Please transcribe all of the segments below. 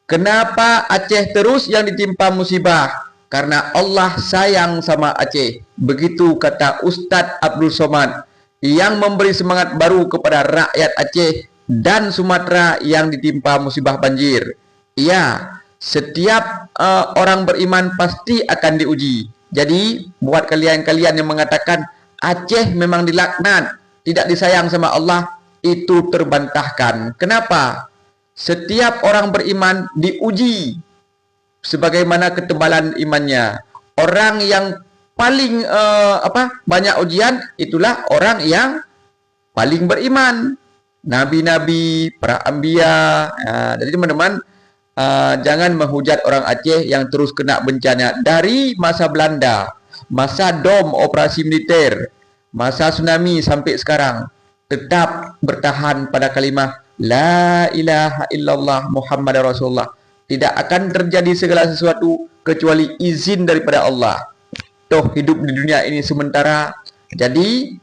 Kenapa Aceh terus yang ditimpa musibah? Karena Allah sayang sama Aceh. Begitu kata Ustadz Abdul Somad yang memberi semangat baru kepada rakyat Aceh dan Sumatera yang ditimpa musibah banjir. Iya, setiap orang beriman pasti akan diuji. Jadi, buat kalian-kalian yang mengatakan Aceh memang dilaknat, tidak disayang sama Allah, itu terbantahkan. Kenapa? Setiap orang beriman diuji sebagaimana ketebalan imannya. Orang yang paling banyak ujian itulah orang yang paling beriman. Nabi-nabi, para anbiya. Jadi teman-teman, jangan menghujat orang Aceh yang terus kena bencana dari masa Belanda, masa DOM operasi militer, masa tsunami sampai sekarang. Tetap bertahan pada kalimah La ilaha illallah Muhammad Rasulullah. Tidak akan terjadi segala sesuatu kecuali izin daripada Allah. Toh hidup di dunia ini sementara. Jadi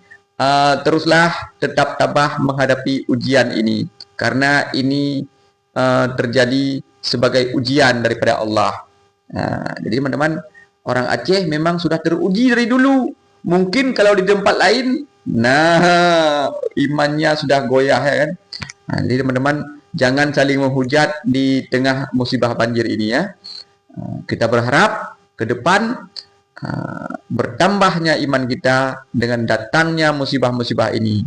teruslah tetap tabah menghadapi ujian ini. Karena ini terjadi sebagai ujian daripada Allah. Jadi teman-teman, orang Aceh memang sudah teruji dari dulu. Mungkin kalau di tempat lain, imannya sudah goyah ya kan. Jadi teman-teman, jangan saling menghujat di tengah musibah banjir ini ya. Kita berharap ke depan bertambahnya iman kita dengan datangnya musibah-musibah ini.